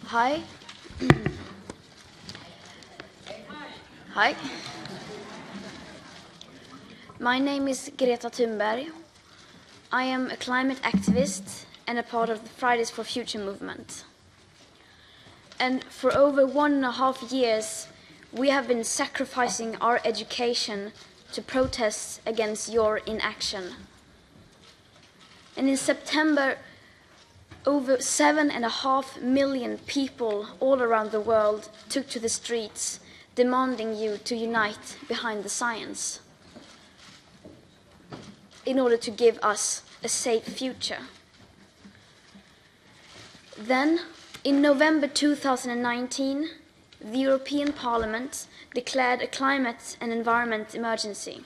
Hi. Hi. My name is Greta Thunberg. I am a climate activist and a part of the Fridays for Future movement. And for over 1.5 years, we have been sacrificing our education to protest against your inaction. And in September, over 7.5 million people all around the world took to the streets, demanding you to unite behind the science in order to give us a safe future. Then, in November 2019, the European Parliament declared a climate and environment emergency.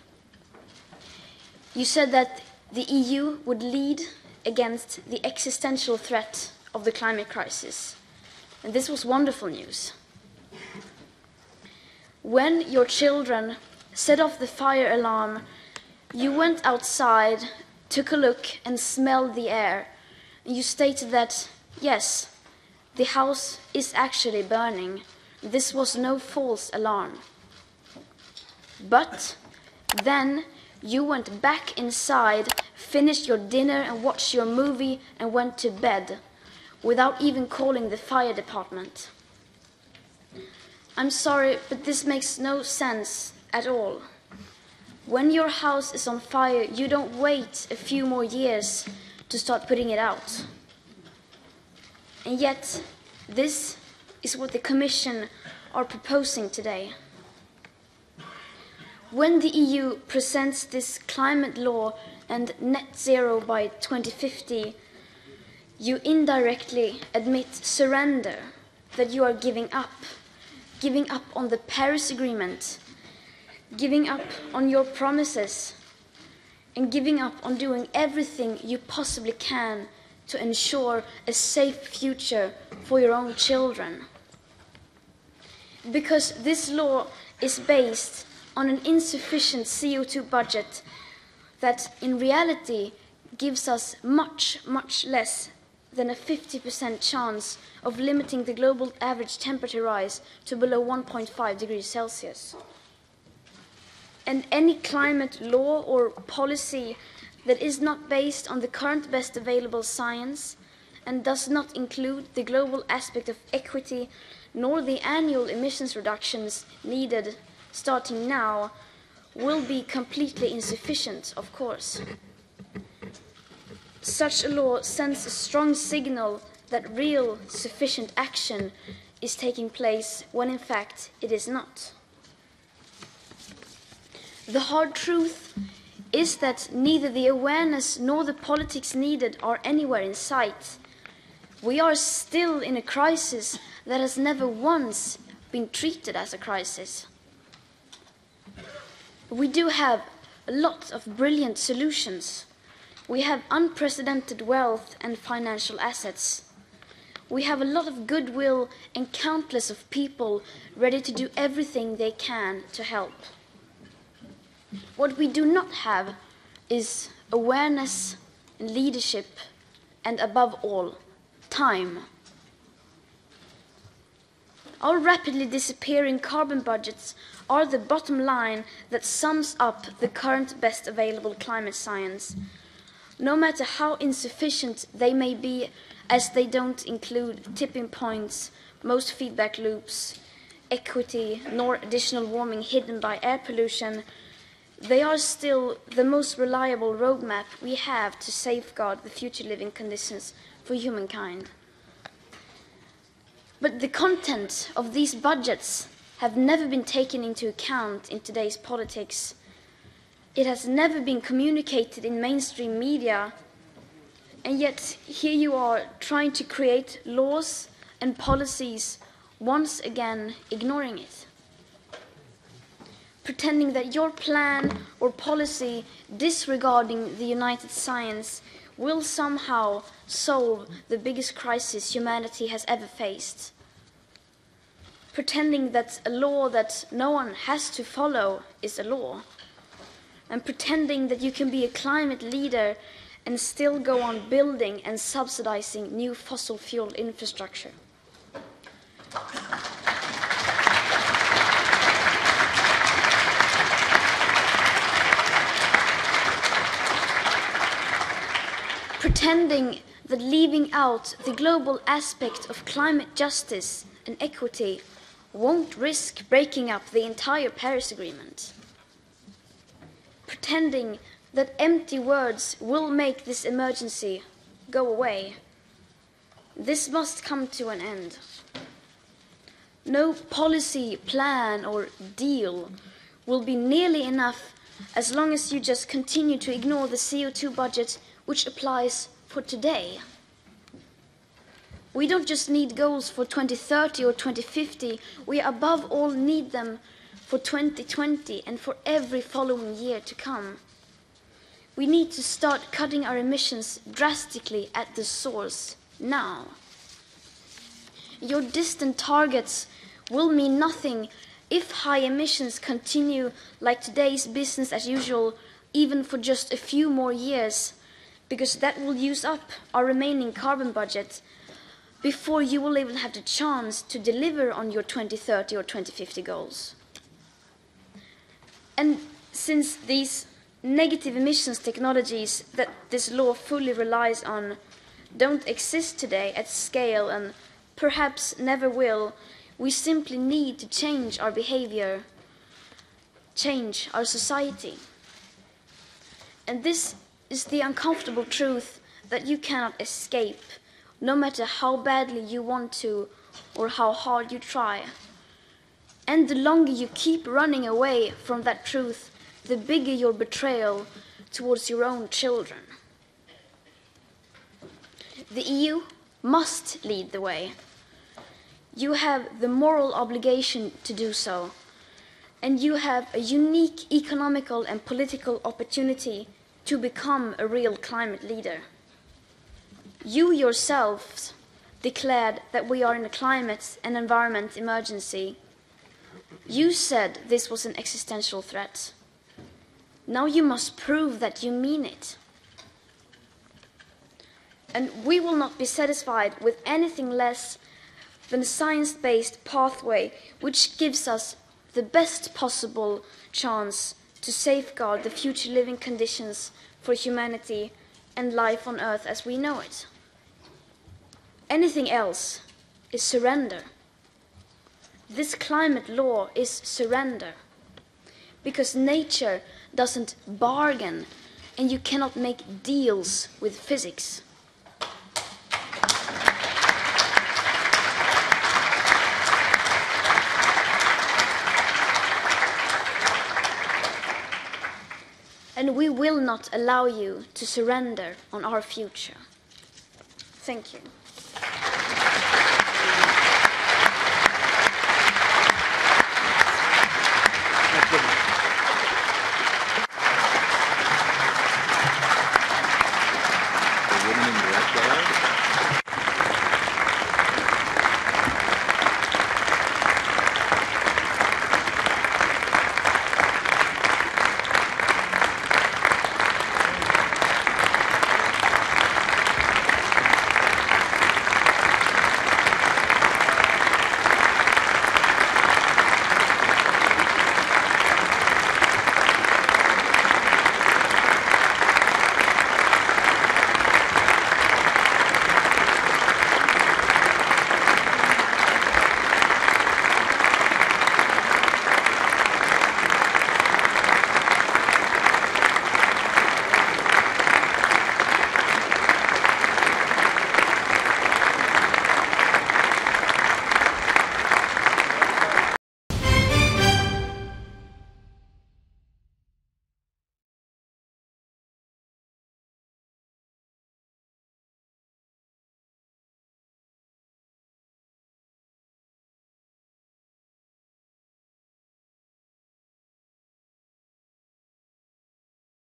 You said that the EU would lead against the existential threat of the climate crisis. And this was wonderful news. When your children set off the fire alarm, you went outside, took a look and smelled the air. And you stated that, yes, the house is actually burning. This was no false alarm. But then you went back inside, finished your dinner and watched your movie and went to bed without even calling the fire department. I'm sorry, but this makes no sense at all. When your house is on fire, you don't wait a few more years to start putting it out. And yet, this is what the Commission are proposing today. When the EU presents this climate law and net zero by 2050, you indirectly admit surrender, that you are giving up on the Paris Agreement, giving up on your promises, and giving up on doing everything you possibly can to ensure a safe future for your own children. Because this law is based on an insufficient CO2 budget that in reality gives us much, much less than a 50% chance of limiting the global average temperature rise to below 1.5 degrees Celsius. And any climate law or policy that is not based on the current best available science and does not include the global aspect of equity nor the annual emissions reductions needed starting now will be completely insufficient, of course. Such a law sends a strong signal that real sufficient action is taking place when in fact it is not. The hard truth is that neither the awareness nor the politics needed are anywhere in sight. We are still in a crisis that has never once been treated as a crisis. We do have a lot of brilliant solutions. We have unprecedented wealth and financial assets. We have a lot of goodwill and countless of people ready to do everything they can to help. What we do not have is awareness and leadership and, above all, time. Our rapidly disappearing carbon budgets are the bottom line that sums up the current best available climate science, no matter how insufficient they may be, as they don't include tipping points, most feedback loops, equity, nor additional warming hidden by air pollution. They are still the most reliable roadmap we have to safeguard the future living conditions for humankind. But the content of these budgets have never been taken into account in today's politics. It has never been communicated in mainstream media, and yet here you are trying to create laws and policies, once again ignoring it. Pretending that your plan or policy disregarding the united science will somehow solve the biggest crisis humanity has ever faced. Pretending that a law that no one has to follow is a law. And pretending that you can be a climate leader and still go on building and subsidizing new fossil fuel infrastructure. Pretending that leaving out the global aspect of climate justice and equity won't risk breaking up the entire Paris Agreement. Pretending that empty words will make this emergency go away. This must come to an end. No policy, plan, or deal will be nearly enough as long as you just continue to ignore the CO2 budget which applies for today. We don't just need goals for 2030 or 2050, we above all need them for 2020 and for every following year to come. We need to start cutting our emissions drastically at the source now. Your distant targets will mean nothing if high emissions continue like today's business as usual, even for just a few more years, because that will use up our remaining carbon budget before you will even have the chance to deliver on your 2030 or 2050 goals. And since these negative emissions technologies that this law fully relies on don't exist today at scale and perhaps never will, we simply need to change our behavior, change our society. And this is the uncomfortable truth that you cannot escape, no matter how badly you want to or how hard you try. And the longer you keep running away from that truth, the bigger your betrayal towards your own children. The EU must lead the way. You have the moral obligation to do so, and you have a unique economical and political opportunity to become a real climate leader. You yourselves declared that we are in a climate and environment emergency. You said this was an existential threat. Now you must prove that you mean it. And we will not be satisfied with anything less than a science-based pathway which gives us the best possible chance to safeguard the future living conditions for humanity and life on Earth as we know it. Anything else is surrender. This climate law is surrender, because nature doesn't bargain and you cannot make deals with physics. And we will not allow you to surrender on our future. Thank you.